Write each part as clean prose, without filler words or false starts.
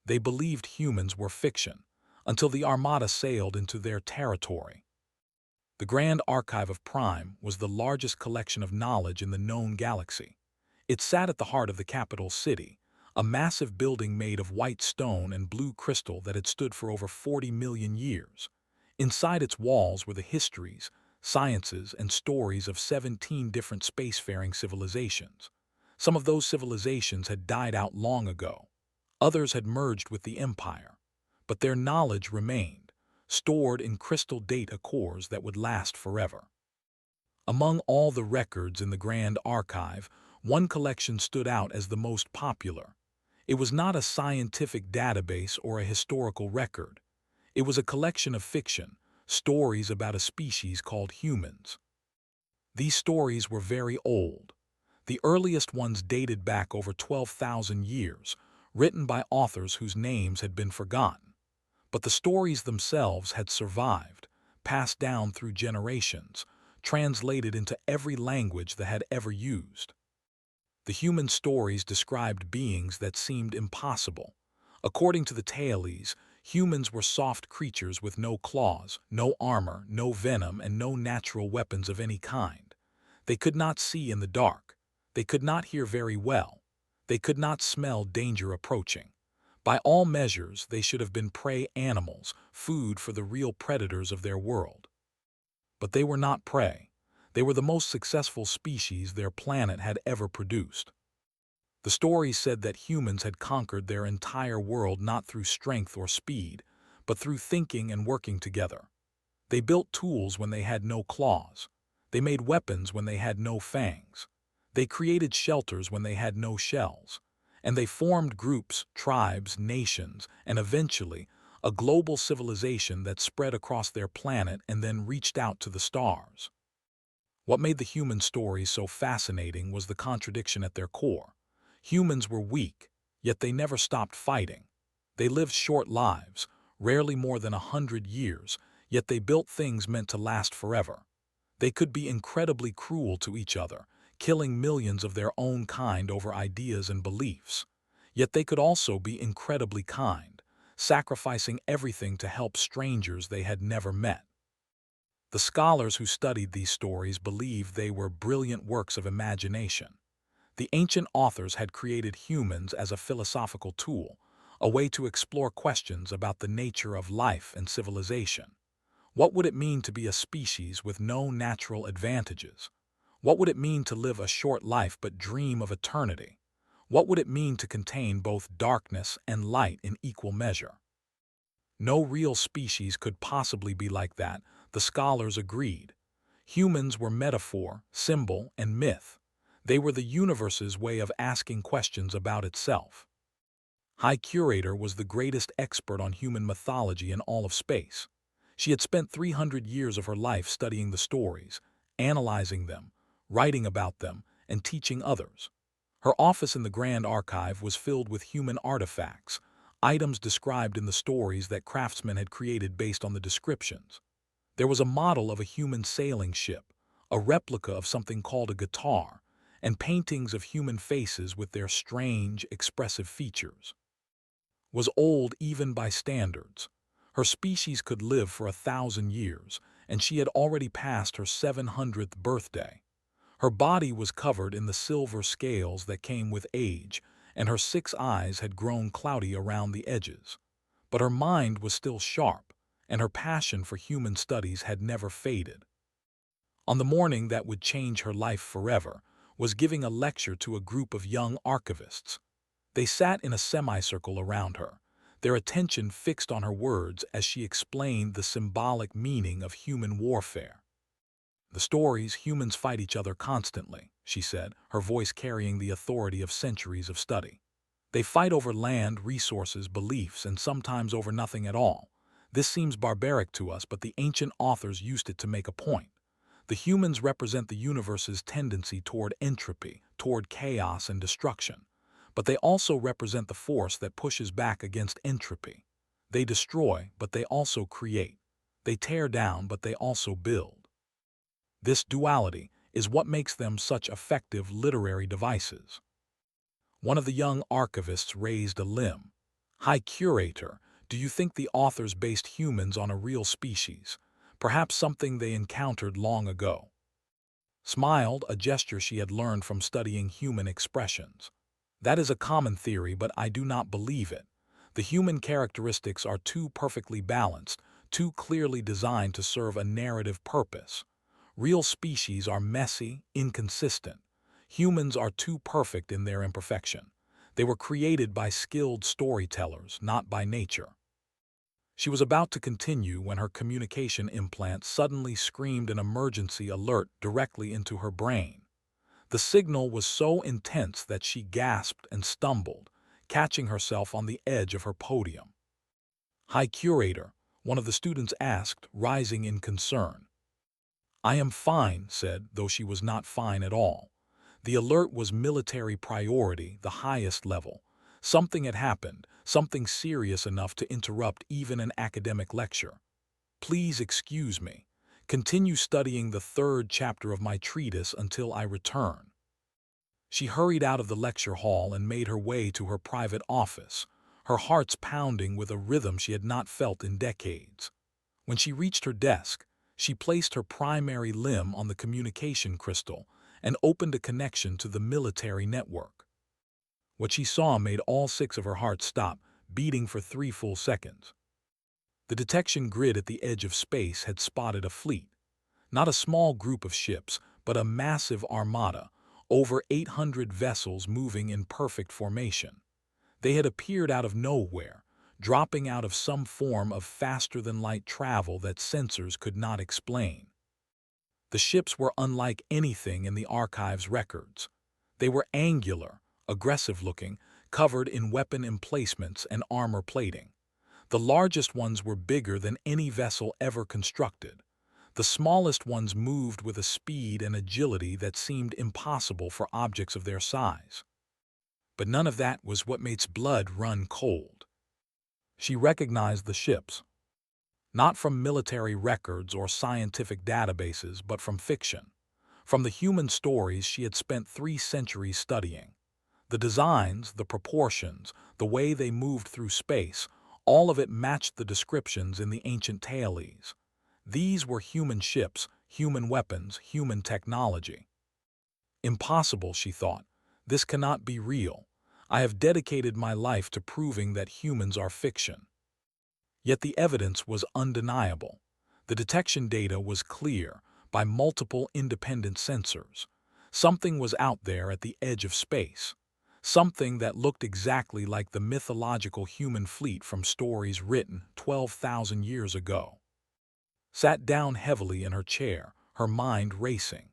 They believed humans were fiction, until the Armada sailed into their territory. The Grand Archive of Prime was the largest collection of knowledge in the known galaxy. It sat at the heart of the capital city, a massive building made of white stone and blue crystal that had stood for over 40 million years. Inside its walls were the histories, sciences, and stories of 17 different spacefaring civilizations. Some of those civilizations had died out long ago. Others had merged with the Empire. But their knowledge remained, stored in crystal data cores that would last forever. Among all the records in the Grand Archive, one collection stood out as the most popular. It was not a scientific database or a historical record. It was a collection of fiction, stories about a species called humans. These stories were very old. The earliest ones dated back over 12,000 years, written by authors whose names had been forgotten. But the stories themselves had survived, passed down through generations, translated into every language that had ever used. The human stories described beings that seemed impossible. According to the tales, humans were soft creatures with no claws, no armor, no venom, and no natural weapons of any kind. They could not see in the dark. They could not hear very well. They could not smell danger approaching. By all measures, they should have been prey animals, food for the real predators of their world. But they were not prey. They were the most successful species their planet had ever produced. The stories said that humans had conquered their entire world not through strength or speed, but through thinking and working together. They built tools when they had no claws. They made weapons when they had no fangs. They created shelters when they had no shells. And they formed groups, tribes, nations, and eventually a global civilization that spread across their planet and then reached out to the stars. What made the human stories so fascinating was the contradiction at their core. Humans were weak, yet they never stopped fighting. They lived short lives, rarely more than 100 years, yet they built things meant to last forever. They could be incredibly cruel to each other, killing millions of their own kind over ideas and beliefs. Yet they could also be incredibly kind, sacrificing everything to help strangers they had never met. The scholars who studied these stories believed they were brilliant works of imagination. The ancient authors had created humans as a philosophical tool, a way to explore questions about the nature of life and civilization. What would it mean to be a species with no natural advantages? What would it mean to live a short life but dream of eternity? What would it mean to contain both darkness and light in equal measure? No real species could possibly be like that, the scholars agreed. Humans were metaphor, symbol, and myth. They were the universe's way of asking questions about itself. High Curator was the greatest expert on human mythology in all of space. She had spent 300 years of her life studying the stories, analyzing them, writing about them, and teaching others. Her office in the Grand Archive was filled with human artifacts, items described in the stories that craftsmen had created based on the descriptions. There was a model of a human sailing ship, a replica of something called a guitar, and paintings of human faces with their strange, expressive features. Was old even by standards. Her species could live for 1,000 years, and she had already passed her 700th birthday. Her body was covered in the silver scales that came with age, and her 6 eyes had grown cloudy around the edges. But her mind was still sharp, and her passion for human studies had never faded. On the morning that would change her life forever, was giving a lecture to a group of young archivists. They sat in a semicircle around her, their attention fixed on her words as she explained the symbolic meaning of human warfare. The stories, humans fight each other constantly, she said, her voice carrying the authority of centuries of study. They fight over land, resources, beliefs, and sometimes over nothing at all. This seems barbaric to us, but the ancient authors used it to make a point. The humans represent the universe's tendency toward entropy, toward chaos and destruction. But they also represent the force that pushes back against entropy. They destroy, but they also create. They tear down, but they also build. This duality is what makes them such effective literary devices. One of the young archivists raised a limb. High Curator, do you think the authors based humans on a real species, perhaps something they encountered long ago? Smiled, a gesture she had learned from studying human expressions. That is a common theory, but I do not believe it. The human characteristics are too perfectly balanced, too clearly designed to serve a narrative purpose. Real species are messy, inconsistent. Humans are too perfect in their imperfection. They were created by skilled storytellers, not by nature. She was about to continue when her communication implant suddenly screamed an emergency alert directly into her brain. The signal was so intense that she gasped and stumbled, catching herself on the edge of her podium. "High Curator," one of the students asked, rising in concern. "I am fine," said, though she was not fine at all. The alert was military priority, the highest level. Something had happened, something serious enough to interrupt even an academic lecture. "Please excuse me. Continue studying the third chapter of my treatise until I return." She hurried out of the lecture hall and made her way to her private office, her heart's pounding with a rhythm she had not felt in decades. When she reached her desk, she placed her primary limb on the communication crystal and opened a connection to the military network. What she saw made all six of her hearts stop, beating for 3 full seconds. The detection grid at the edge of space had spotted a fleet. Not a small group of ships, but a massive armada, over 800 vessels moving in perfect formation. They had appeared out of nowhere, dropping out of some form of faster-than-light travel that sensors could not explain. The ships were unlike anything in the archive's records. They were angular, aggressive-looking, covered in weapon emplacements and armor plating. The largest ones were bigger than any vessel ever constructed. The smallest ones moved with a speed and agility that seemed impossible for objects of their size. But none of that was what makes blood run cold. She recognized the ships, not from military records or scientific databases, but from fiction, from the human stories she had spent 3 centuries studying. The designs, the proportions, the way they moved through space, all of it matched the descriptions in the ancient tales. These were human ships, human weapons, human technology. Impossible, she thought. This cannot be real. I have dedicated my life to proving that humans are fiction. Yet the evidence was undeniable. The detection data was clear, by multiple independent sensors. Something was out there at the edge of space. Something that looked exactly like the mythological human fleet from stories written 12,000 years ago. Sat down heavily in her chair, her mind racing.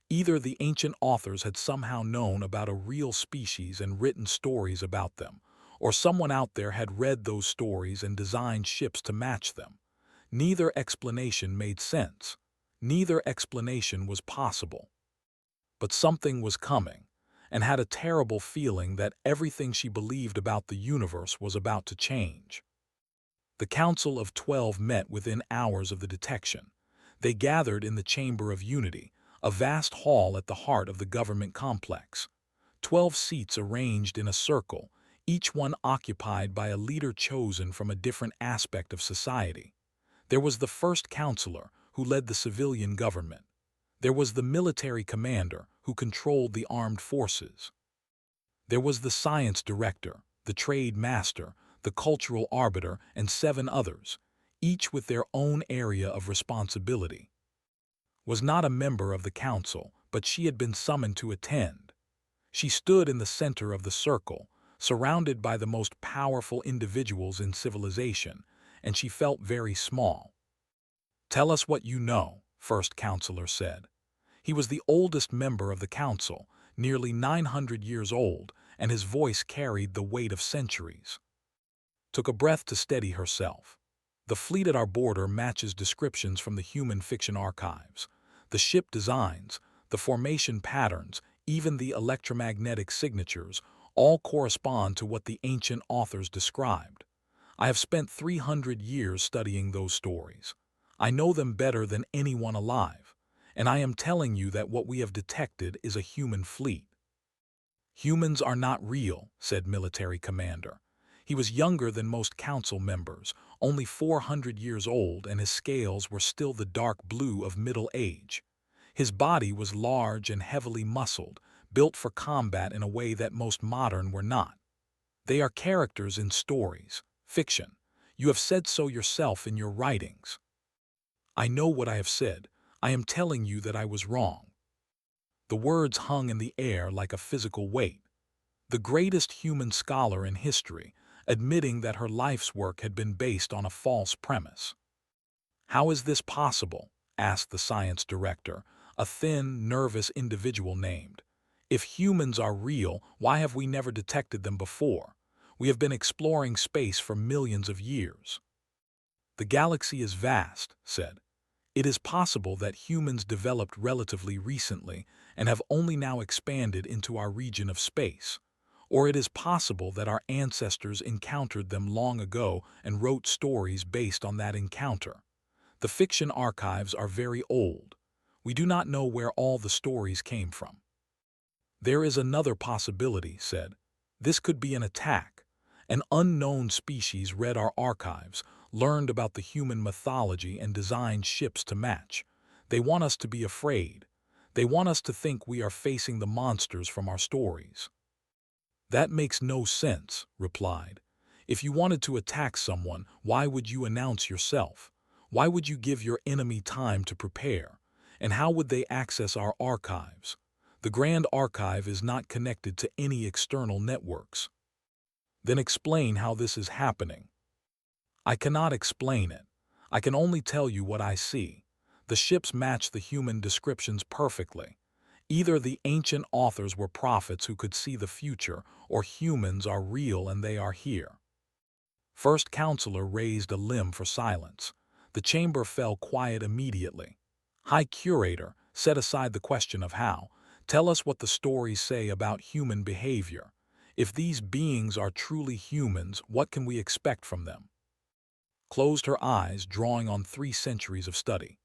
Either the ancient authors had somehow known about a real species and written stories about them, or someone out there had read those stories and designed ships to match them. Neither explanation made sense. Neither explanation was possible. But something was coming, and had a terrible feeling that everything she believed about the universe was about to change. The Council of 12 met within hours of the detection. They gathered in the Chamber of Unity, a vast hall at the heart of the government complex. 12 seats arranged in a circle, each one occupied by a leader chosen from a different aspect of society. There was the first counselor, who led the civilian government. There was the military commander, who controlled the armed forces. There was the science director, the trade master, the cultural arbiter, and 7 others, each with their own area of responsibility. Was not a member of the council, but she had been summoned to attend. She stood in the center of the circle, surrounded by the most powerful individuals in civilization, and she felt very small. "Tell us what you know," first counselor said. He was the oldest member of the council, nearly 900 years old, and his voice carried the weight of centuries. Took a breath to steady herself. "The fleet at our border matches descriptions from the human fiction archives. The ship designs, the formation patterns, even the electromagnetic signatures, all correspond to what the ancient authors described. I have spent 300 years studying those stories. I know them better than anyone alive, and I am telling you that what we have detected is a human fleet." "Humans are not real," said military commander. He was younger than most council members, only 400 years old, and his scales were still the dark blue of middle age. His body was large and heavily muscled, built for combat in a way that most modern were not. They are characters in stories, fiction. You have said so yourself in your writings. I know what I have said. I am telling you that I was wrong. The words hung in the air like a physical weight. The greatest human scholar in history, admitting that her life's work had been based on a false premise. How is this possible? Asked the science director, a thin, nervous individual named. If humans are real, why have we never detected them before? We have been exploring space for millions of years. The galaxy is vast, said. It is possible that humans developed relatively recently and have only now expanded into our region of space. Or it is possible that our ancestors encountered them long ago and wrote stories based on that encounter. The fiction archives are very old. We do not know where all the stories came from. There is another possibility, said. This could be an attack. An unknown species read our archives, learned about the human mythology, and designed ships to match. They want us to be afraid. They want us to think we are facing the monsters from our stories. That makes no sense, replied. If you wanted to attack someone, why would you announce yourself? Why would you give your enemy time to prepare? And how would they access our archives? The Grand Archive is not connected to any external networks. Then explain how this is happening. I cannot explain it. I can only tell you what I see. The ships match the human descriptions perfectly. Either the ancient authors were prophets who could see the future, or humans are real and they are here. First Counselor raised a limb for silence. The chamber fell quiet immediately. High Curator, set aside the question of how. Tell us what the stories say about human behavior. If these beings are truly humans, what can we expect from them? Closed her eyes, drawing on 3 centuries of study.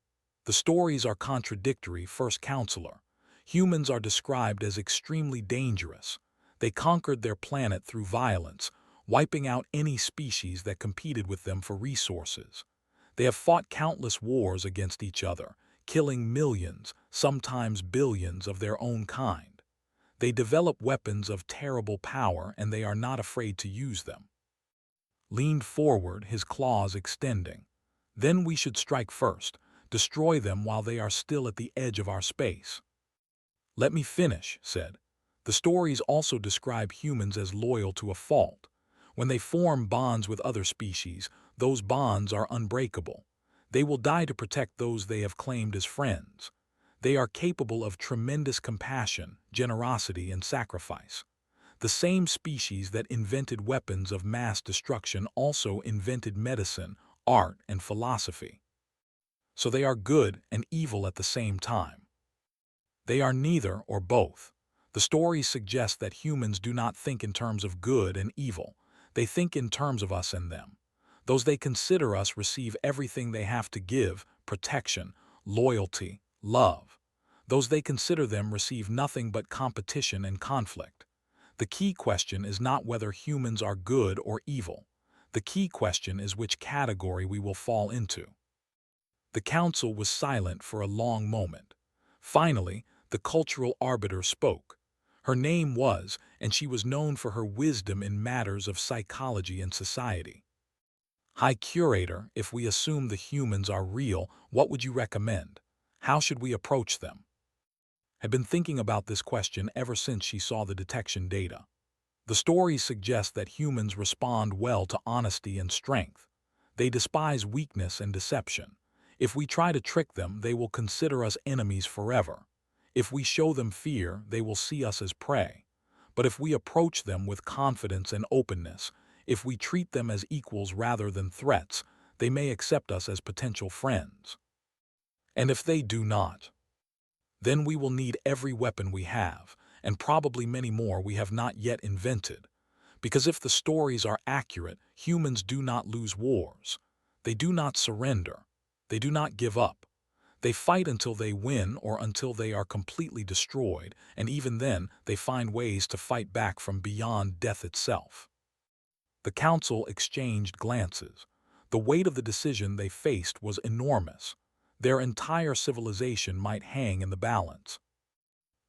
The stories are contradictory, First Counselor. Humans are described as extremely dangerous. They conquered their planet through violence, wiping out any species that competed with them for resources. They have fought countless wars against each other, killing millions, sometimes billions of their own kind. They develop weapons of terrible power, and they are not afraid to use them. Leaned forward, his claws extending. Then we should strike first, destroy them while they are still at the edge of our space. Let me finish, said. The stories also describe humans as loyal to a fault. When they form bonds with other species, those bonds are unbreakable. They will die to protect those they have claimed as friends. They are capable of tremendous compassion, generosity, and sacrifice. The same species that invented weapons of mass destruction also invented medicine, art, and philosophy. So they are good and evil at the same time. They are neither or both. The stories suggest that humans do not think in terms of good and evil. They think in terms of us and them. Those they consider us receive everything they have to give: protection, loyalty, love. Those they consider them receive nothing but competition and conflict. The key question is not whether humans are good or evil. The key question is which category we will fall into. The council was silent for a long moment. Finally, the cultural arbiter spoke. Her name was, and she was known for her wisdom in matters of psychology and society. High Curator, if we assume the humans are real, what would you recommend? How should we approach them? Had been thinking about this question ever since she saw the detection data. The stories suggest that humans respond well to honesty and strength. They despise weakness and deception. If we try to trick them, they will consider us enemies forever. If we show them fear, they will see us as prey. But if we approach them with confidence and openness, if we treat them as equals rather than threats, they may accept us as potential friends. And if they do not, then we will need every weapon we have, and probably many more we have not yet invented. Because if the stories are accurate, humans do not lose wars. They do not surrender. They do not give up. They fight until they win or until they are completely destroyed, and even then they find ways to fight back from beyond death itself. The council exchanged glances. The weight of the decision they faced was enormous. Their entire civilization might hang in the balance.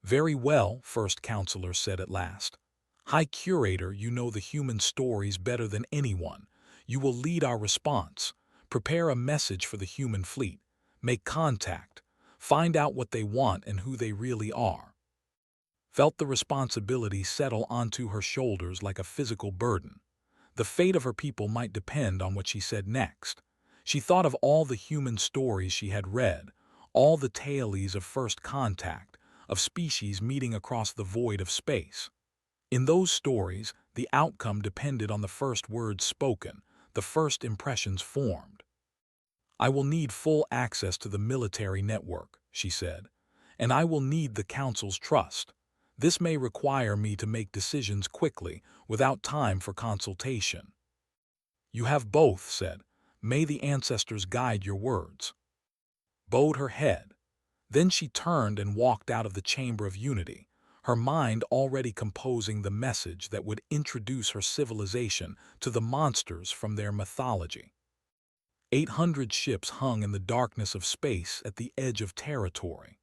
"Very well," First Counselor said at last. "High Curator, you know the human stories better than anyone. You will lead our response. Prepare a message for the human fleet. Make contact. Find out what they want and who they really are." Felt the responsibility settle onto her shoulders like a physical burden. The fate of her people might depend on what she said next. She thought of all the human stories she had read, all the tales of first contact, of species meeting across the void of space. In those stories, the outcome depended on the first words spoken, the first impressions formed. "I will need full access to the military network," she said, "and I will need the Council's trust. This may require me to make decisions quickly, without time for consultation." "You have both said. May the ancestors guide your words." Bowed her head. Then she turned and walked out of the Chamber of Unity, her mind already composing the message that would introduce her civilization to the monsters from their mythology. 800 ships hung in the darkness of space at the edge of territory.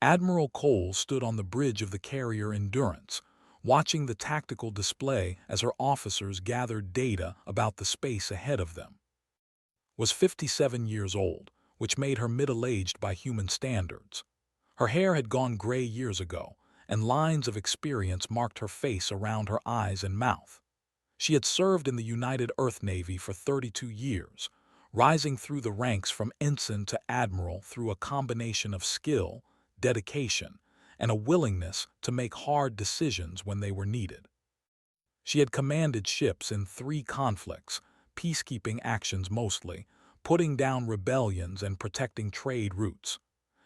Admiral Cole stood on the bridge of the carrier Endurance, watching the tactical display as her officers gathered data about the space ahead of them. Was 57 years old, which made her middle-aged by human standards. Her hair had gone gray years ago, and lines of experience marked her face around her eyes and mouth. She had served in the United Earth Navy for 32 years, rising through the ranks from ensign to admiral through a combination of skill, dedication, and a willingness to make hard decisions when they were needed. She had commanded ships in 3 conflicts, peacekeeping actions mostly, putting down rebellions and protecting trade routes.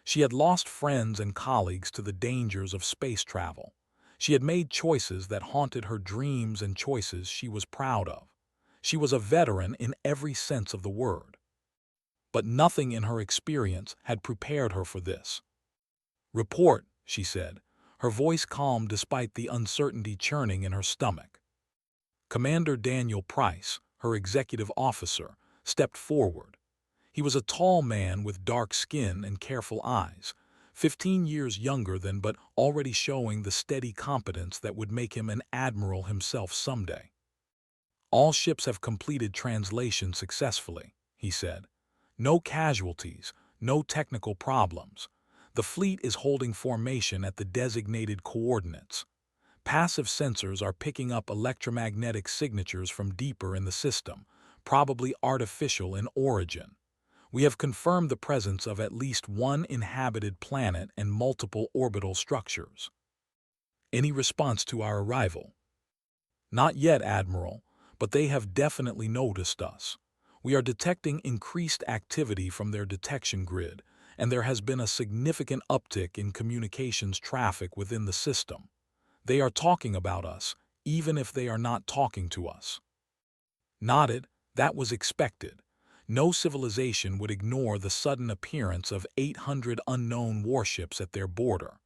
She had lost friends and colleagues to the dangers of space travel. She had made choices that haunted her dreams and choices she was proud of. She was a veteran in every sense of the word. But nothing in her experience had prepared her for this. "Report," she said, her voice calm despite the uncertainty churning in her stomach. Commander Daniel Price, her executive officer, stepped forward. He was a tall man with dark skin and careful eyes, 15 years younger than but already showing the steady competence that would make him an admiral himself someday. "All ships have completed translation successfully," he said. "No casualties, no technical problems. The fleet is holding formation at the designated coordinates. Passive sensors are picking up electromagnetic signatures from deeper in the system, probably artificial in origin. We have confirmed the presence of at least one inhabited planet and multiple orbital structures." "Any response to our arrival?" "Not yet, Admiral, but they have definitely noticed us. We are detecting increased activity from their detection grid, and there has been a significant uptick in communications traffic within the system. They are talking about us, even if they are not talking to us." Nodded. That was expected. No civilization would ignore the sudden appearance of 800 unknown warships at their border.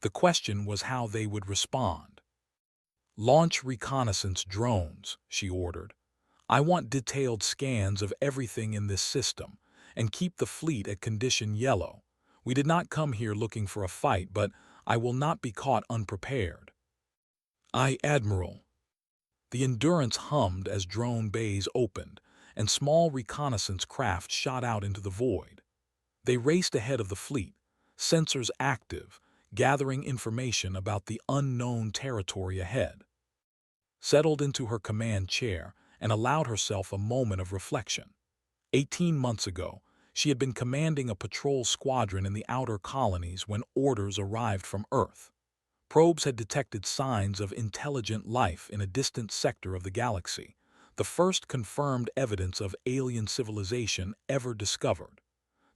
The question was how they would respond. "Launch reconnaissance drones," she ordered. "I want detailed scans of everything in this system, and keep the fleet at condition yellow. We did not come here looking for a fight, but I will not be caught unprepared." "Aye, Admiral." The Endurance hummed as drone bays opened, and small reconnaissance craft shot out into the void. They raced ahead of the fleet, sensors active, gathering information about the unknown territory ahead. Settled into her command chair and allowed herself a moment of reflection. 18 months ago, she had been commanding a patrol squadron in the outer colonies when orders arrived from Earth. Probes had detected signs of intelligent life in a distant sector of the galaxy, the first confirmed evidence of alien civilization ever discovered.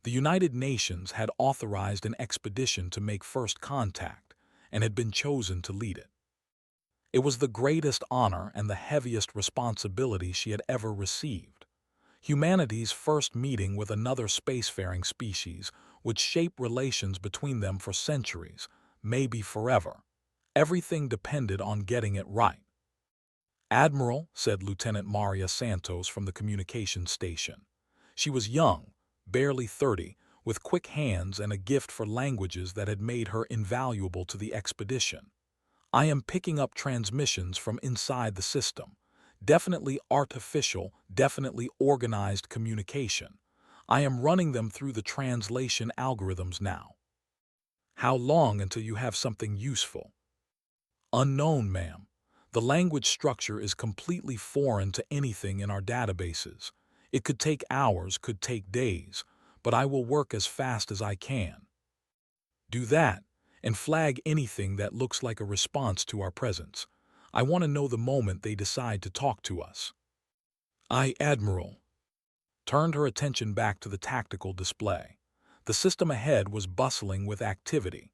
The United Nations had authorized an expedition to make first contact and had been chosen to lead it. It was the greatest honor and the heaviest responsibility she had ever received. Humanity's first meeting with another spacefaring species would shape relations between them for centuries, maybe forever. Everything depended on getting it right. "Admiral," said Lieutenant Maria Santos from the communications station. She was young, barely 30, with quick hands and a gift for languages that had made her invaluable to the expedition. "I am picking up transmissions from inside the system. Definitely artificial, definitely organized communication. I am running them through the translation algorithms now." "How long until you have something useful?" "Unknown, ma'am. The language structure is completely foreign to anything in our databases. It could take hours, could take days, but I will work as fast as I can." "Do that, and flag anything that looks like a response to our presence. I want to know the moment they decide to talk to us." Admiral." Turned her attention back to the tactical display. The system ahead was bustling with activity.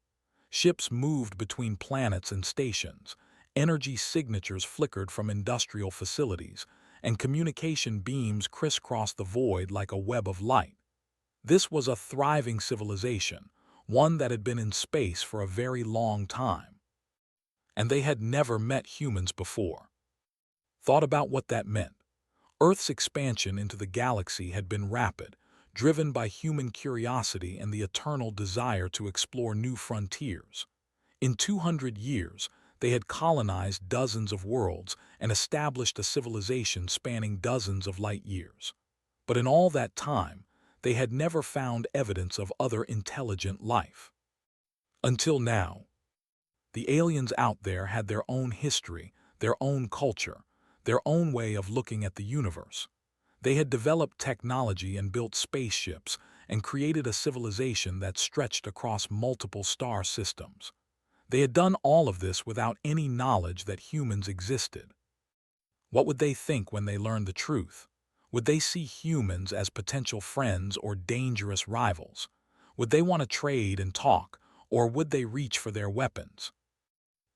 Ships moved between planets and stations, energy signatures flickered from industrial facilities, and communication beams crisscrossed the void like a web of light. This was a thriving civilization, one that had been in space for a very long time. And they had never met humans before. Thought about what that meant. Earth's expansion into the galaxy had been rapid, driven by human curiosity and the eternal desire to explore new frontiers. In 200 years, they had colonized dozens of worlds and established a civilization spanning dozens of light years. But in all that time, they had never found evidence of other intelligent life. Until now. The aliens out there had their own history, their own culture, their own way of looking at the universe. They had developed technology and built spaceships and created a civilization that stretched across multiple star systems. They had done all of this without any knowledge that humans existed. What would they think when they learned the truth? Would they see humans as potential friends or dangerous rivals? Would they want to trade and talk, or would they reach for their weapons?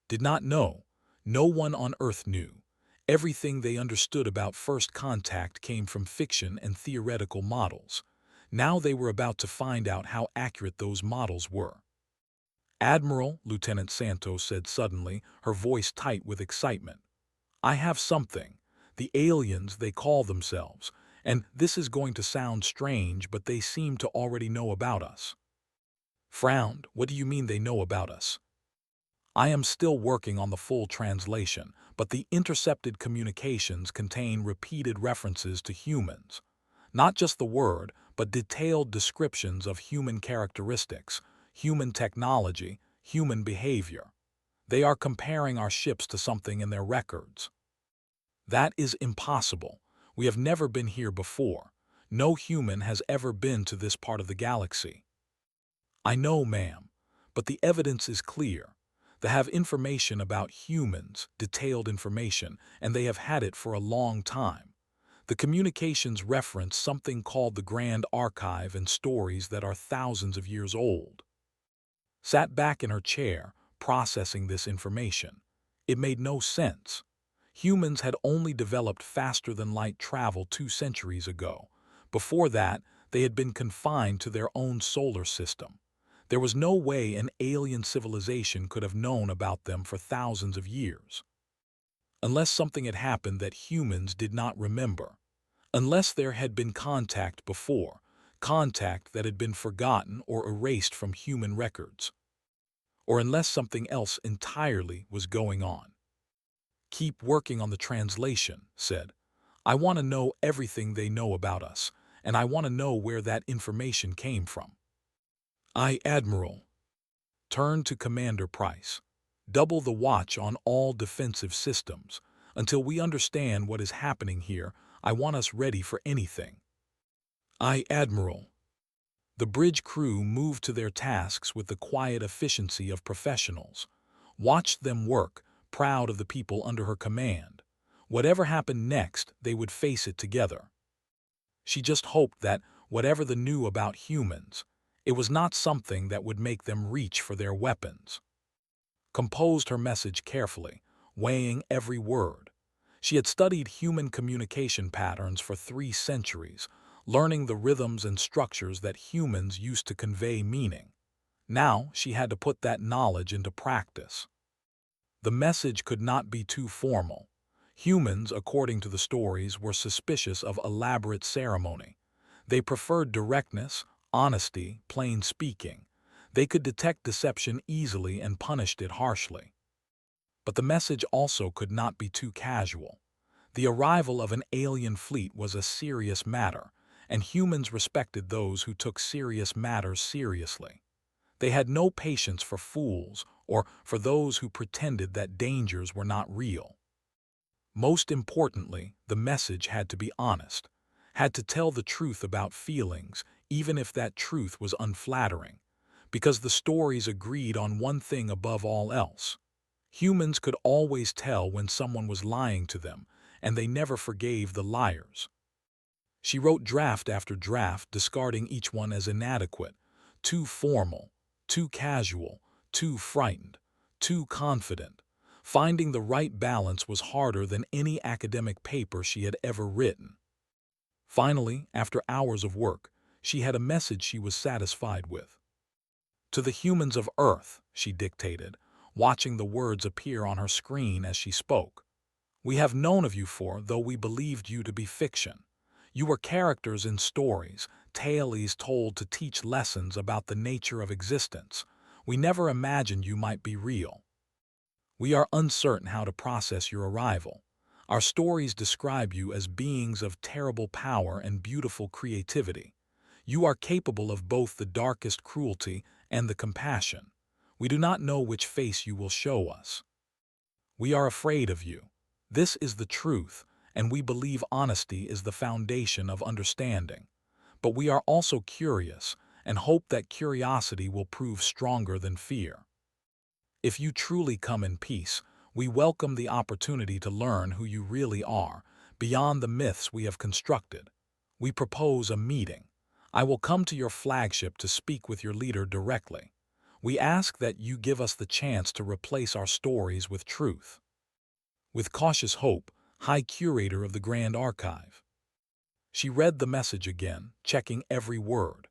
Did not know. No one on Earth knew. Everything they understood about first contact came from fiction and theoretical models. Now they were about to find out how accurate those models were. "Admiral," Lieutenant Santos said suddenly, her voice tight with excitement. "I have something. The aliens, they call themselves, and this is going to sound strange, but they seem to already know about us." Frowned. "What do you mean they know about us?" "I am still working on the full translation, but the intercepted communications contain repeated references to humans. Not just the word, but detailed descriptions of human characteristics, human technology, human behavior. They are comparing our ships to something in their records." "That is impossible. We have never been here before. No human has ever been to this part of the galaxy." "I know, ma'am, but the evidence is clear. They have information about humans, detailed information, and they have had it for a long time. The communications reference something called the Grand Archive and stories that are thousands of years old." Sat back in her chair, processing this information. It made no sense. Humans had only developed faster-than-light travel 2 centuries ago. Before that, they had been confined to their own solar system. There was no way an alien civilization could have known about them for thousands of years. Unless something had happened that humans did not remember. Unless there had been contact before, contact that had been forgotten or erased from human records. Or unless something else entirely was going on. "Keep working on the translation," said. "I want to know everything they know about us, and I want to know where that information came from." Admiral." Turned to Commander Price. "Double the watch on all defensive systems. Until we understand what is happening here, I want us ready for anything." Admiral." The bridge crew moved to their tasks with the quiet efficiency of professionals. Watched them work, proud of the people under her command. Whatever happened next, they would face it together. She just hoped that, whatever they knew about humans, it was not something that would make them reach for their weapons. Composed her message carefully, weighing every word. She had studied human communication patterns for 3 centuries, learning the rhythms and structures that humans used to convey meaning. Now she had to put that knowledge into practice. The message could not be too formal. Humans, according to the stories, were suspicious of elaborate ceremony. They preferred directness, honesty, plain speaking. They could detect deception easily and punished it harshly. But the message also could not be too casual. The arrival of an alien fleet was a serious matter, and humans respected those who took serious matters seriously. They had no patience for fools or for those who pretended that dangers were not real. Most importantly, the message had to be honest, had to tell the truth about feelings, even if that truth was unflattering, because the stories agreed on one thing above all else. Humans could always tell when someone was lying to them, and they never forgave the liars. She wrote draft after draft, discarding each one as inadequate, too formal, too casual, too frightened, too confident. Finding the right balance was harder than any academic paper she had ever written. Finally, after hours of work, she had a message she was satisfied with. "To the humans of Earth," she dictated, watching the words appear on her screen as she spoke. "We have known of you though we believed you to be fiction. You were characters in stories, tales told to teach lessons about the nature of existence. We never imagined you might be real. We are uncertain how to process your arrival. Our stories describe you as beings of terrible power and beautiful creativity. You are capable of both the darkest cruelty and the compassion. We do not know which face you will show us. We are afraid of you. This is the truth, and we believe honesty is the foundation of understanding. But we are also curious and hope that curiosity will prove stronger than fear. If you truly come in peace, we welcome the opportunity to learn who you really are, beyond the myths we have constructed. We propose a meeting. I will come to your flagship to speak with your leader directly. We ask that you give us the chance to replace our stories with truth." With cautious hope, High Curator of the Grand Archive. She read the message again, checking every word.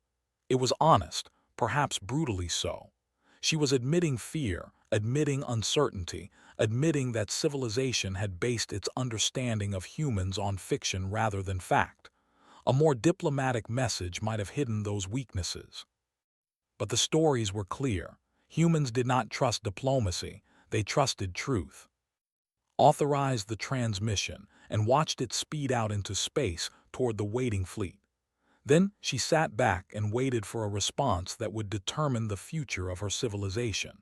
It was honest, perhaps brutally so. She was admitting fear, admitting uncertainty, admitting that civilization had based its understanding of humans on fiction rather than fact. A more diplomatic message might have hidden those weaknesses. But the stories were clear. Humans did not trust diplomacy, they trusted truth. Authorized the transmission and watched it speed out into space toward the waiting fleet. Then she sat back and waited for a response that would determine the future of her civilization.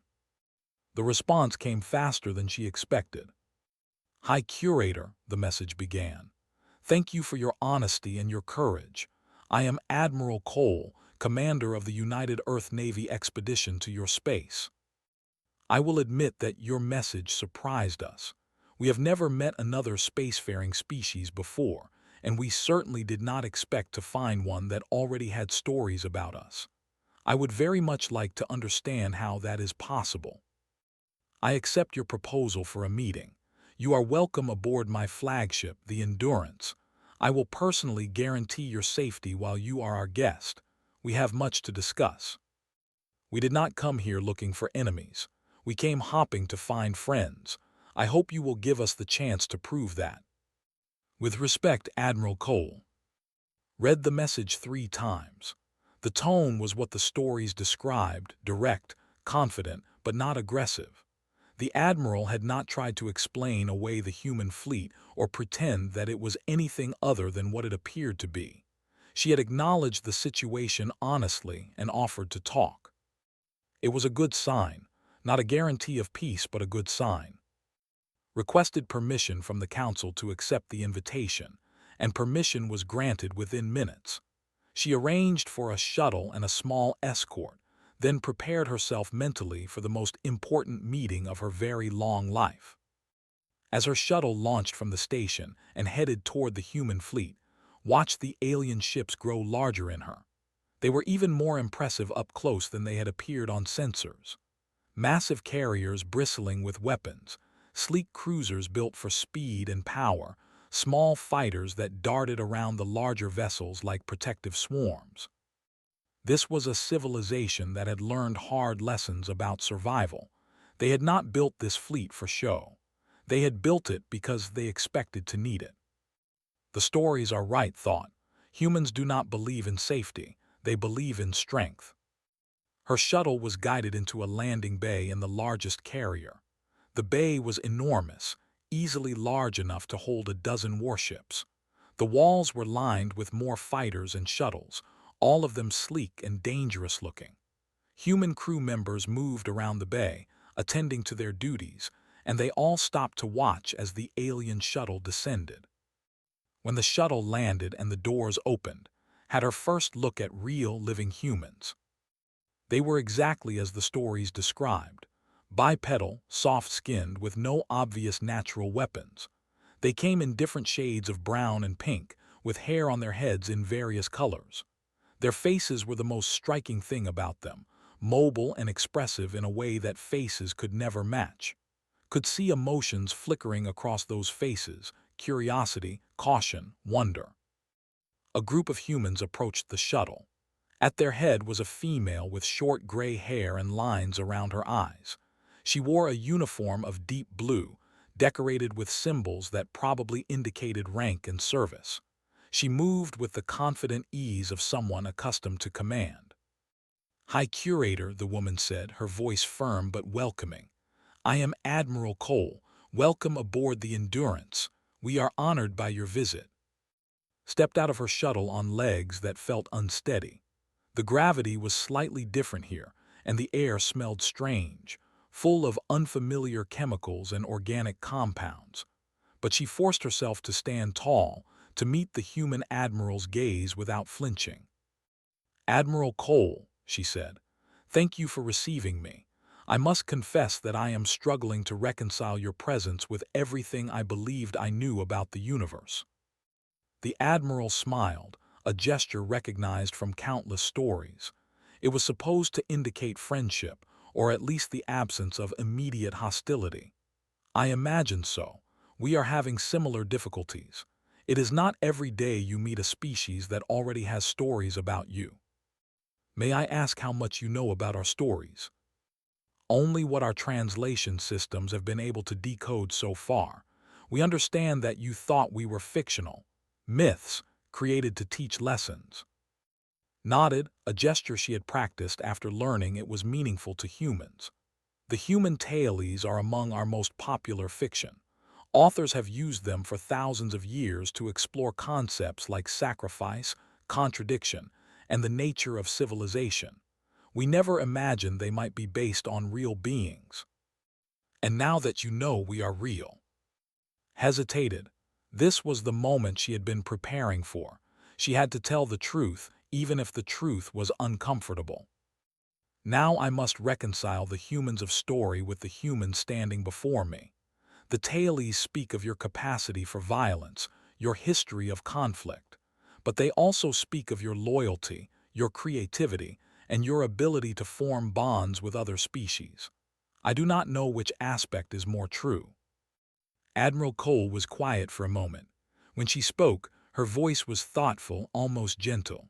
The response came faster than she expected. "High Curator," the message began. "Thank you for your honesty and your courage. I am Admiral Cole, commander of the United Earth Navy expedition to your space. I will admit that your message surprised us. We have never met another spacefaring species before, and we certainly did not expect to find one that already had stories about us. I would very much like to understand how that is possible. I accept your proposal for a meeting. You are welcome aboard my flagship, the Endurance. I will personally guarantee your safety while you are our guest. We have much to discuss. We did not come here looking for enemies. We came hopping to find friends. I hope you will give us the chance to prove that. With respect, Admiral Cole." Read the message 3 times. The tone was what the stories described, direct, confident, but not aggressive. The Admiral had not tried to explain away the human fleet or pretend that it was anything other than what it appeared to be. She had acknowledged the situation honestly and offered to talk. It was a good sign, not a guarantee of peace, but a good sign. Requested permission from the Council to accept the invitation, and permission was granted within minutes. She arranged for a shuttle and a small escort, then prepared herself mentally for the most important meeting of her very long life. As her shuttle launched from the station and headed toward the human fleet, watched the alien ships grow larger in her. They were even more impressive up close than they had appeared on sensors. Massive carriers bristling with weapons, sleek cruisers built for speed and power, small fighters that darted around the larger vessels like protective swarms. This was a civilization that had learned hard lessons about survival. They had not built this fleet for show. They had built it because they expected to need it. The stories are right, thought. Humans do not believe in safety, they believe in strength. Her shuttle was guided into a landing bay in the largest carrier. The bay was enormous, easily large enough to hold a dozen warships. The walls were lined with more fighters and shuttles, all of them sleek and dangerous looking. Human crew members moved around the bay, attending to their duties, and they all stopped to watch as the alien shuttle descended. When the shuttle landed and the doors opened, had her first look at real living humans. They were exactly as the stories described, bipedal, soft-skinned, with no obvious natural weapons. They came in different shades of brown and pink, with hair on their heads in various colors. Their faces were the most striking thing about them, mobile and expressive in a way that faces could never match. Could see emotions flickering across those faces, curiosity, caution, wonder. A group of humans approached the shuttle. At their head was a female with short gray hair and lines around her eyes. She wore a uniform of deep blue, decorated with symbols that probably indicated rank and service. She moved with the confident ease of someone accustomed to command. "High Curator," the woman said, her voice firm but welcoming. "I am Admiral Cole. Welcome aboard the Endurance. We are honored by your visit." Stepped out of her shuttle on legs that felt unsteady. The gravity was slightly different here, and the air smelled strange, full of unfamiliar chemicals and organic compounds. But she forced herself to stand tall, to meet the human admiral's gaze without flinching. "Admiral Cole," she said, "thank you for receiving me. I must confess that I am struggling to reconcile your presence with everything I believed I knew about the universe." The admiral smiled, a gesture recognized from countless stories. It was supposed to indicate friendship, or at least the absence of immediate hostility. "I imagine so. We are having similar difficulties. It is not every day you meet a species that already has stories about you." "May I ask how much you know about our stories?" "Only what our translation systems have been able to decode so far. We understand that you thought we were fictional, myths, created to teach lessons." Nodded, a gesture she had practiced after learning it was meaningful to humans. The human tales are among our most popular fiction. Authors have used them for thousands of years to explore concepts like sacrifice, contradiction, and the nature of civilization. We never imagined they might be based on real beings. "And now that you know we are real." Hesitated. This was the moment she had been preparing for. She had to tell the truth, even if the truth was uncomfortable. "Now I must reconcile the humans of story with the humans standing before me. The tales speak of your capacity for violence, your history of conflict, but they also speak of your loyalty, your creativity, and your ability to form bonds with other species. I do not know which aspect is more true." Admiral Cole was quiet for a moment. When she spoke, her voice was thoughtful, almost gentle.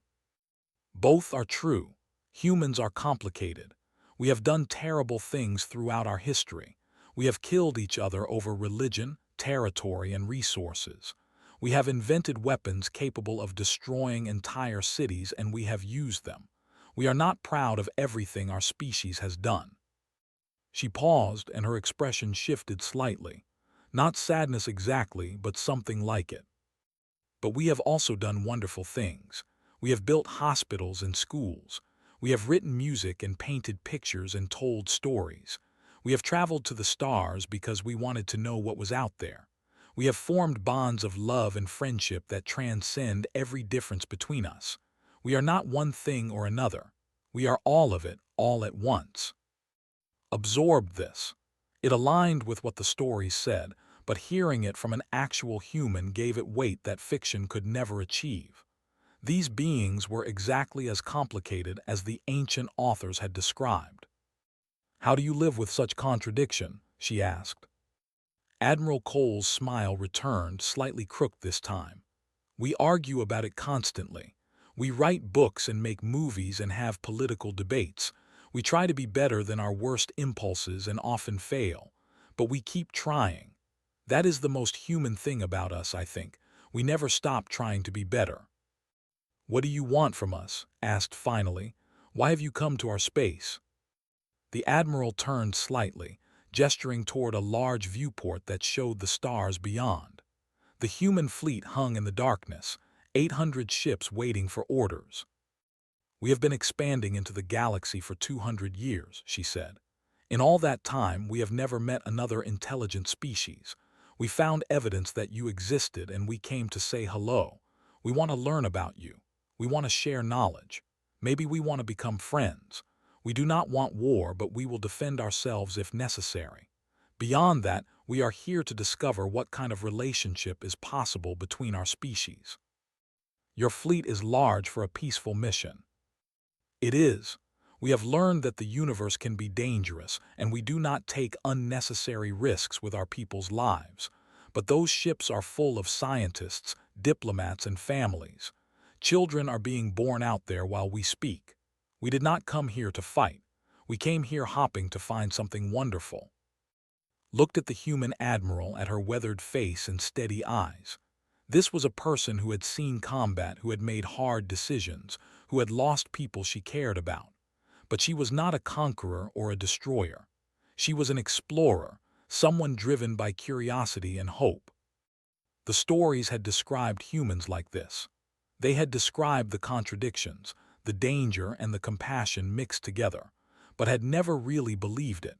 "Both are true. Humans are complicated. We have done terrible things throughout our history. We have killed each other over religion, territory, and resources. We have invented weapons capable of destroying entire cities, and we have used them. We are not proud of everything our species has done." She paused, and her expression shifted slightly. Not sadness exactly, but something like it. "But we have also done wonderful things. We have built hospitals and schools. We have written music and painted pictures and told stories. We have traveled to the stars because we wanted to know what was out there. We have formed bonds of love and friendship that transcend every difference between us. We are not one thing or another. We are all of it, all at once." Absorbed this. It aligned with what the stories said, but hearing it from an actual human gave it weight that fiction could never achieve. These beings were exactly as complicated as the ancient authors had described. "How do you live with such contradiction?" she asked. Admiral Cole's smile returned, slightly crooked this time. "We argue about it constantly. We write books and make movies and have political debates. We try to be better than our worst impulses and often fail. But we keep trying. That is the most human thing about us, I think. We never stop trying to be better. What do you want from us? Asked finally. Why have you come to our space? The Admiral turned slightly, gesturing toward a large viewport that showed the stars beyond. The human fleet hung in the darkness, 800 ships waiting for orders. We have been expanding into the galaxy for 200 years, she said. In all that time, we have never met another intelligent species. We found evidence that you existed and we came to say hello. We want to learn about you. We want to share knowledge. Maybe we want to become friends. We do not want war, but we will defend ourselves if necessary. Beyond that, we are here to discover what kind of relationship is possible between our species. Your fleet is large for a peaceful mission. It is. We have learned that the universe can be dangerous, and we do not take unnecessary risks with our people's lives. But those ships are full of scientists, diplomats, and families. Children are being born out there while we speak. We did not come here to fight. We came here hopping to find something wonderful. Looked at the human admiral, at her weathered face and steady eyes. This was a person who had seen combat, who had made hard decisions, who had lost people she cared about. But she was not a conqueror or a destroyer. She was an explorer, someone driven by curiosity and hope. The stories had described humans like this. They had described the contradictions, the danger and the compassion mixed together, but had never really believed it.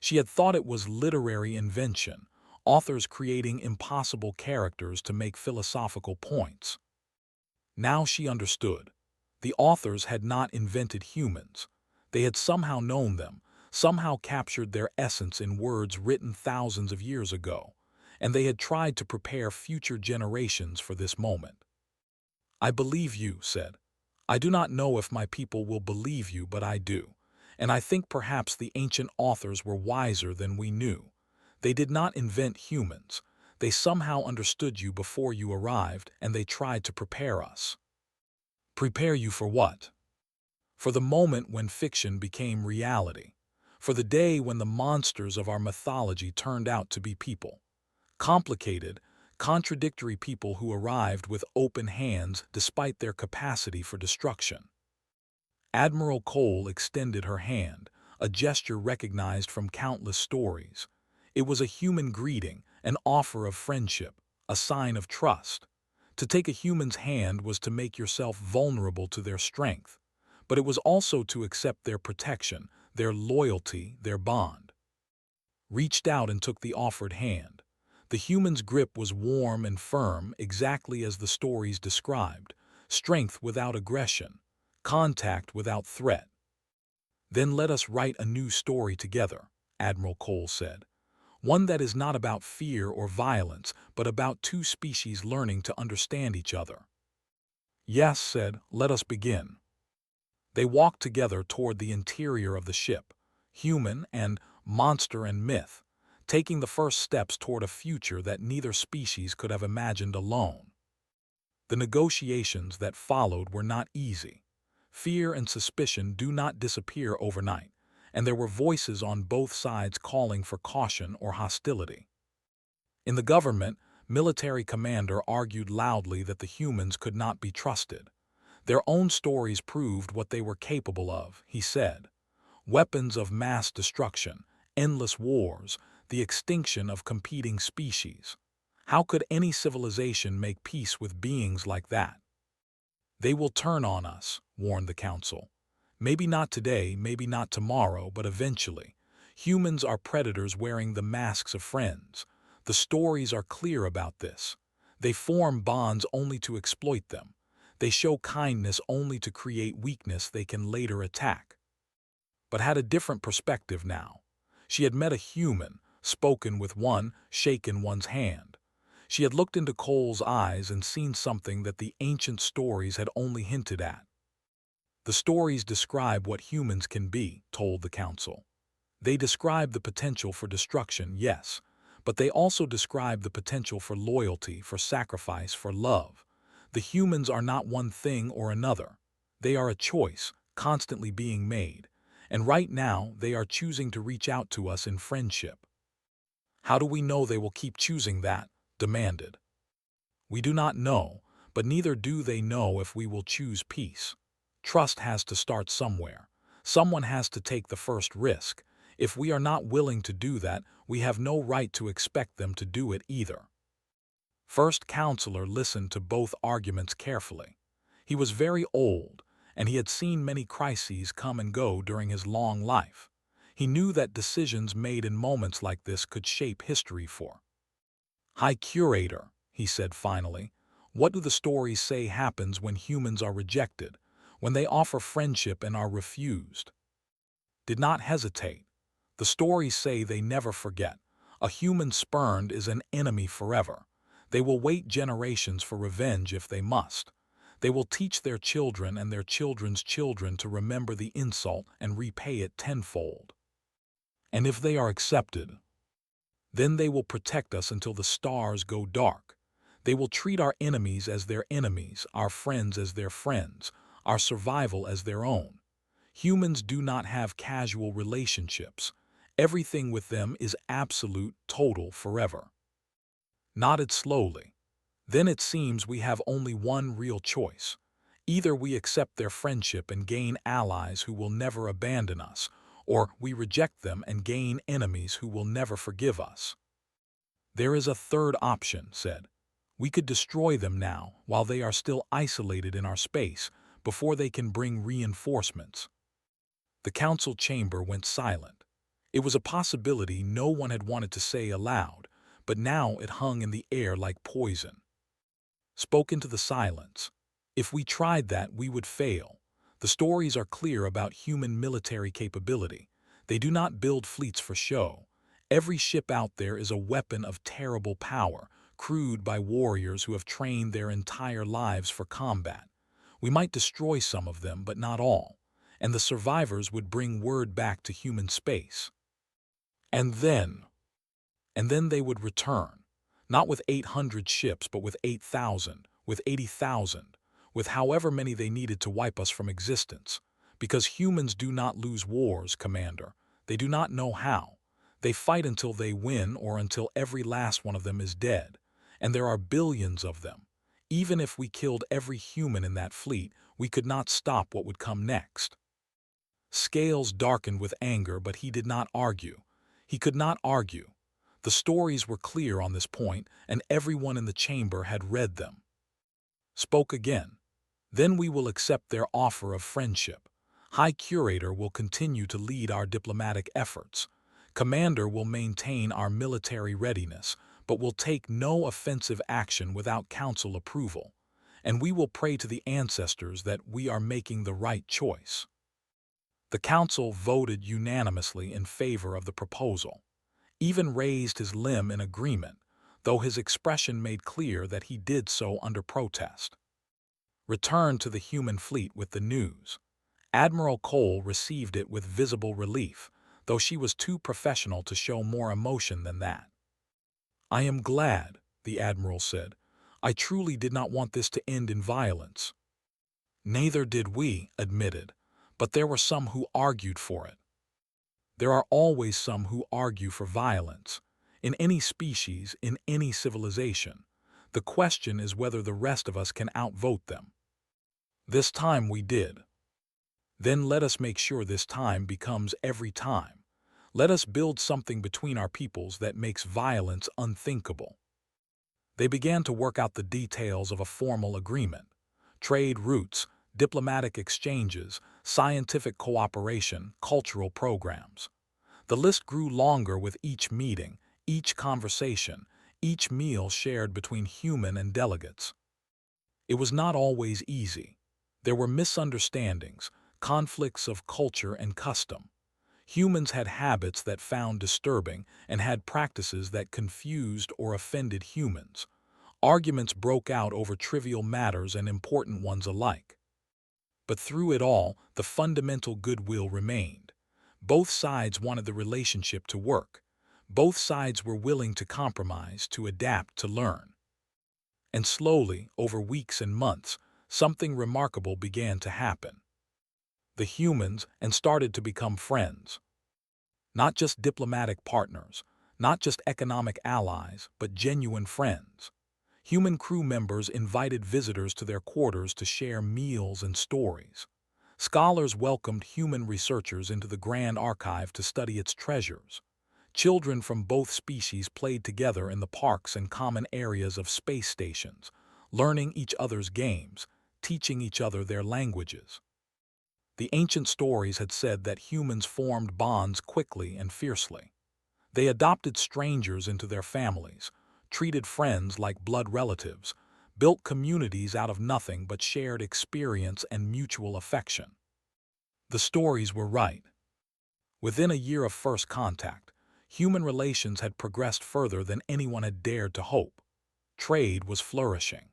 She had thought it was literary invention, authors creating impossible characters to make philosophical points. Now she understood. The authors had not invented humans. They had somehow known them, somehow captured their essence in words written thousands of years ago, and they had tried to prepare future generations for this moment. I believe you, said. I do not know if my people will believe you, but I do. And I think perhaps the ancient authors were wiser than we knew. They did not invent humans. They somehow understood you before you arrived, and they tried to prepare us. Prepare you for what? For the moment when fiction became reality. For the day when the monsters of our mythology turned out to be people. Complicated, contradictory people who arrived with open hands despite their capacity for destruction. Admiral Cole extended her hand, a gesture recognized from countless stories. It was a human greeting, an offer of friendship, a sign of trust. To take a human's hand was to make yourself vulnerable to their strength, but it was also to accept their protection, their loyalty, their bond. Reached out and took the offered hand. The human's grip was warm and firm, exactly as the stories described, strength without aggression, contact without threat. Then let us write a new story together, Admiral Cole said. One that is not about fear or violence, but about two species learning to understand each other. Yes, said, let us begin. They walked together toward the interior of the ship, human and monster and myth, taking the first steps toward a future that neither species could have imagined alone. The negotiations that followed were not easy. Fear and suspicion do not disappear overnight, and there were voices on both sides calling for caution or hostility. In the government, military commander argued loudly that the humans could not be trusted. Their own stories proved what they were capable of, he said. Weapons of mass destruction, endless wars, the extinction of competing species. How could any civilization make peace with beings like that? They will turn on us, warned the council. Maybe not today, maybe not tomorrow, but eventually. Humans are predators wearing the masks of friends. The stories are clear about this. They form bonds only to exploit them. They show kindness only to create weakness they can later attack. But had a different perspective now. She had met a human, spoken with one, shaken one's hand. She had looked into Cole's eyes and seen something that the ancient stories had only hinted at. The stories describe what humans can be, told the council. They describe the potential for destruction, yes, but they also describe the potential for loyalty, for sacrifice, for love. The humans are not one thing or another. They are a choice, constantly being made, and right now they are choosing to reach out to us in friendship. How do we know they will keep choosing that? Demanded. We do not know, but neither do they know if we will choose peace. Trust has to start somewhere. Someone has to take the first risk. If we are not willing to do that, we have no right to expect them to do it either. First Counselor listened to both arguments carefully. He was very old, and he had seen many crises come and go during his long life. He knew that decisions made in moments like this could shape history for. High Curator, he said finally, what do the stories say happens when humans are rejected, when they offer friendship and are refused? Did not hesitate. The stories say they never forget. A human spurned is an enemy forever. They will wait generations for revenge if they must. They will teach their children and their children's children to remember the insult and repay it tenfold. And if they are accepted, then they will protect us until the stars go dark. They will treat our enemies as their enemies, our friends as their friends, our survival as their own. Humans do not have casual relationships. Everything with them is absolute, total, forever. Nodded slowly. Then it seems we have only one real choice. Either we accept their friendship and gain allies who will never abandon us, or we reject them and gain enemies who will never forgive us. There is a third option, said. We could destroy them now, while they are still isolated in our space, before they can bring reinforcements. The council chamber went silent. It was a possibility no one had wanted to say aloud, but now it hung in the air like poison. Spoke into the silence. If we tried that, we would fail. The stories are clear about human military capability. They do not build fleets for show. Every ship out there is a weapon of terrible power, crewed by warriors who have trained their entire lives for combat. We might destroy some of them, but not all, and the survivors would bring word back to human space. And then they would return, not with 800 ships, but with 8,000, with 80,000, with however many they needed to wipe us from existence. Because humans do not lose wars, Commander. They do not know how. They fight until they win or until every last one of them is dead. And there are billions of them. Even if we killed every human in that fleet, we could not stop what would come next. Scales darkened with anger, but he did not argue. He could not argue. The stories were clear on this point, and everyone in the chamber had read them. Spoke again. Then we will accept their offer of friendship. High Curator will continue to lead our diplomatic efforts. Commander will maintain our military readiness, but will take no offensive action without council approval. And we will pray to the ancestors that we are making the right choice. The council voted unanimously in favor of the proposal. Even raised his limb in agreement, though his expression made clear that he did so under protest. Returned to the human fleet with the news. Admiral Cole received it with visible relief, though she was too professional to show more emotion than that. I am glad, the Admiral said. I truly did not want this to end in violence. Neither did we, admitted, but there were some who argued for it. There are always some who argue for violence. In any species, in any civilization. The question is whether the rest of us can outvote them. This time we did. Then let us make sure this time becomes every time. Let us build something between our peoples that makes violence unthinkable. They began to work out the details of a formal agreement. Trade routes, diplomatic exchanges, scientific cooperation, cultural programs. The list grew longer with each meeting, each conversation, each meal shared between human and delegates. It was not always easy. There were misunderstandings, conflicts of culture and custom. Humans had habits that found disturbing and had practices that confused or offended humans. Arguments broke out over trivial matters and important ones alike. But through it all, the fundamental goodwill remained. Both sides wanted the relationship to work. Both sides were willing to compromise, to adapt, to learn. And slowly, over weeks and months, something remarkable began to happen. The humans started to become friends. Not just diplomatic partners, Not just economic allies, but genuine friends. Human crew members invited visitors to their quarters to share meals and stories. Scholars welcomed human researchers into the Grand Archive to study its treasures. Children from both species played together in the parks and common areas of space stations, learning each other's games, teaching each other their languages. The ancient stories had said that humans formed bonds quickly and fiercely. They adopted strangers into their families, treated friends like blood relatives, built communities out of nothing but shared experience and mutual affection. The stories were right. Within a year of first contact, human relations had progressed further than anyone had dared to hope. Trade was flourishing.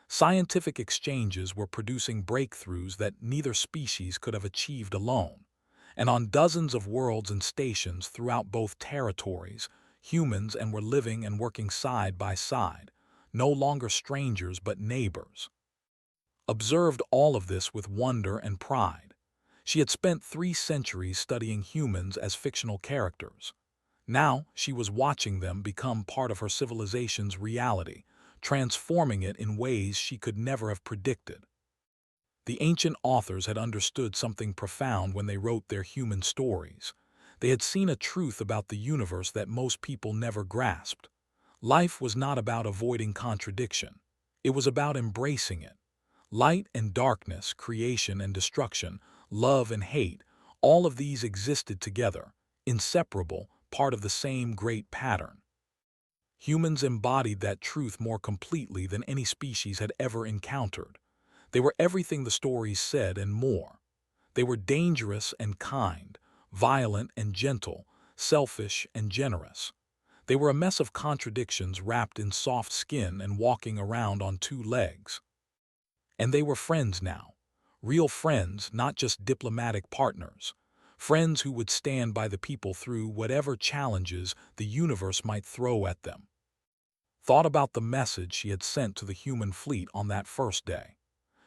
Scientific exchanges were producing breakthroughs that neither species could have achieved alone. And on dozens of worlds and stations throughout both territories, humans were living and working side by side, no longer strangers but neighbors. Observed all of this with wonder and pride. She had spent 3 centuries studying humans as fictional characters. Now she was watching them become part of her civilization's reality, transforming it in ways she could never have predicted. The ancient authors had understood something profound when they wrote their human stories. They had seen a truth about the universe that most people never grasped. Life was not about avoiding contradiction. It was about embracing it. Light and darkness, creation and destruction, love and hate, all of these existed together, inseparable, part of the same great pattern. Humans embodied that truth more completely than any species had ever encountered. They were everything the stories said and more. They were dangerous and kind, violent and gentle, selfish and generous. They were a mess of contradictions wrapped in soft skin and walking around on 2 legs. And they were friends now. Real friends, not just diplomatic partners. Friends who would stand by the people through whatever challenges the universe might throw at them. Thought about the message she had sent to the human fleet on that first day.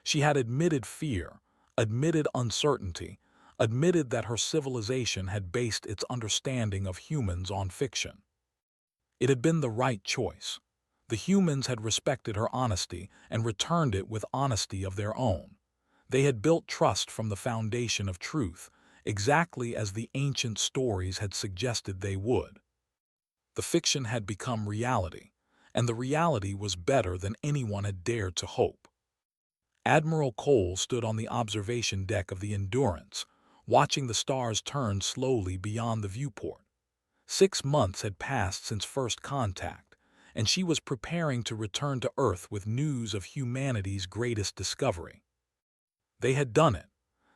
She had admitted fear, admitted uncertainty, admitted that her civilization had based its understanding of humans on fiction. It had been the right choice. The humans had respected her honesty and returned it with honesty of their own. They had built trust from the foundation of truth, exactly as the ancient stories had suggested they would. The fiction had become reality, and the reality was better than anyone had dared to hope. Admiral Cole stood on the observation deck of the Endurance, watching the stars turn slowly beyond the viewport. 6 months had passed since first contact, and she was preparing to return to Earth with news of humanity's greatest discovery. They had done it.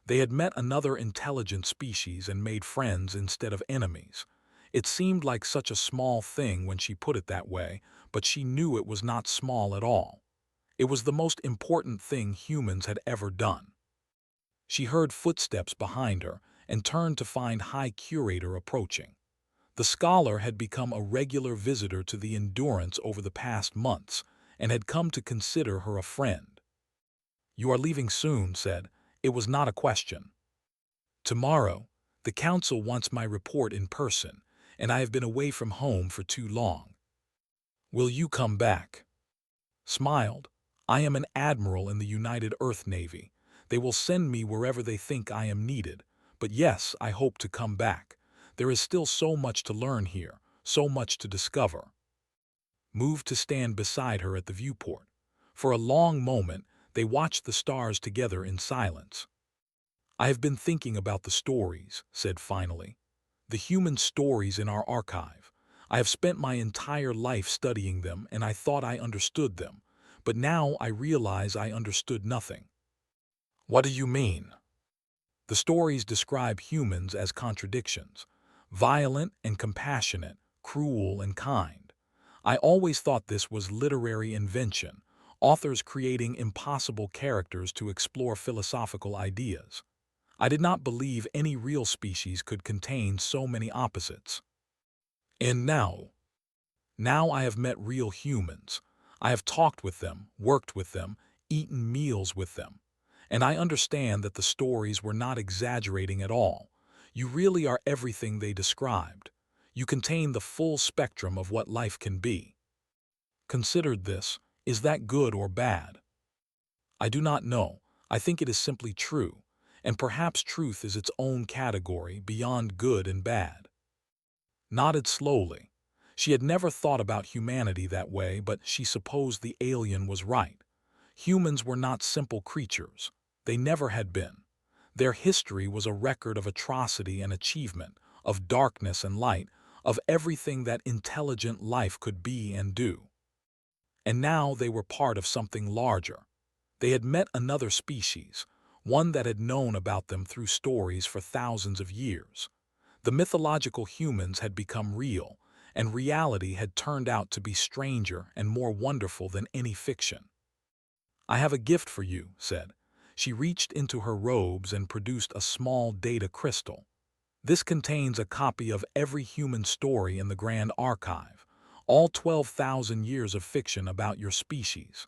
They had met another intelligent species and made friends instead of enemies. It seemed like such a small thing when she put it that way, but she knew it was not small at all. It was the most important thing humans had ever done. She heard footsteps behind her and turned to find High Curator approaching. The scholar had become a regular visitor to the Endurance over the past months and had come to consider her a friend. "You are leaving soon," said. It was not a question. "Tomorrow. The council wants my report in person, and I have been away from home for too long." "Will you come back?" Smiled. "I am an admiral in the United Earth Navy. They will send me wherever they think I am needed. But yes, I hope to come back. There is still so much to learn here, so much to discover." Moved to stand beside her at the viewport. For a long moment, they watched the stars together in silence. "I have been thinking about the stories," said finally. "The human stories in our archive. I have spent my entire life studying them and I thought I understood them. But now I realize I understood nothing." "What do you mean?" "The stories describe humans as contradictions. Violent and compassionate, cruel and kind. I always thought this was literary invention, authors creating impossible characters to explore philosophical ideas. I did not believe any real species could contain so many opposites. And now I have met real humans. I have talked with them, worked with them, eaten meals with them. And I understand that the stories were not exaggerating at all. You really are everything they described. You contain the full spectrum of what life can be. Considered this, is that good or bad? I do not know. I think it is simply true, and perhaps truth is its own category beyond good and bad. Nodded slowly. She had never thought about humanity that way, but she supposed the alien was right. Humans were not simple creatures. They never had been. Their history was a record of atrocity and achievement, of darkness and light, of everything that intelligent life could be and do. And now they were part of something larger. They had met another species, one that had known about them through stories for thousands of years. The mythological humans had become real, and reality had turned out to be stranger and more wonderful than any fiction. I have a gift for you, said. She reached into her robes and produced a small data crystal. This contains a copy of every human story in the Grand Archive, all 12,000 years of fiction about your species.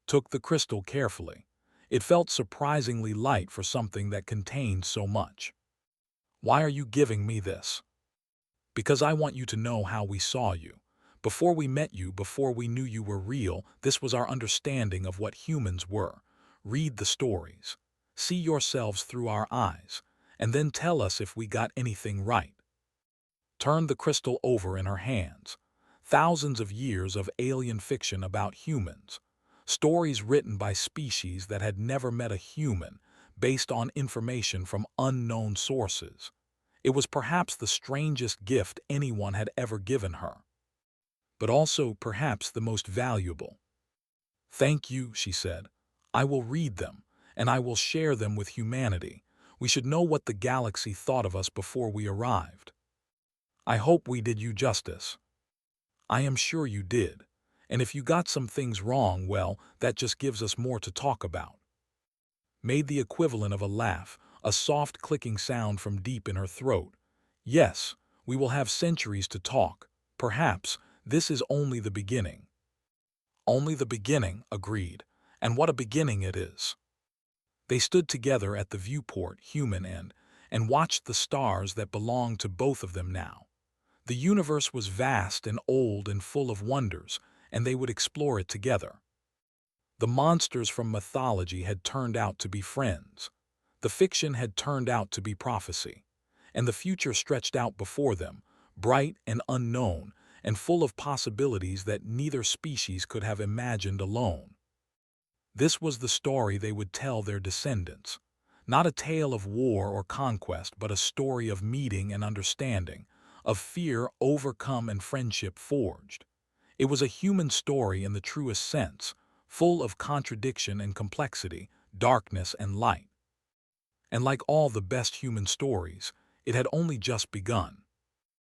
Took the crystal carefully. It felt surprisingly light for something that contained so much. Why are you giving me this? Because I want you to know how we saw you. Before we met you, before we knew you were real, this was our understanding of what humans were. Read the stories. See yourselves through our eyes, and then tell us if we got anything right. Turned the crystal over in her hands. Thousands of years of alien fiction about humans. Stories written by species that had never met a human, based on information from unknown sources. It was perhaps the strangest gift anyone had ever given her, but also perhaps the most valuable. Thank you, she said. I will read them, and I will share them with humanity. We should know what the galaxy thought of us before we arrived. I hope we did you justice. I am sure you did. And if you got some things wrong, well, that just gives us more to talk about. Made the equivalent of a laugh, a soft clicking sound from deep in her throat. Yes, we will have centuries to talk. Perhaps this is only the beginning. Only the beginning, agreed. And what a beginning it is. They stood together at the viewport, human end, and watched the stars that belonged to both of them now. The universe was vast and old and full of wonders, and they would explore it together. The monsters from mythology had turned out to be friends. The fiction had turned out to be prophecy. And the future stretched out before them, bright and unknown, and full of possibilities that neither species could have imagined alone. This was the story they would tell their descendants. Not a tale of war or conquest, but a story of meeting and understanding, of fear overcome and friendship forged. It was a human story in the truest sense, full of contradiction and complexity, darkness and light. And like all the best human stories, it had only just begun.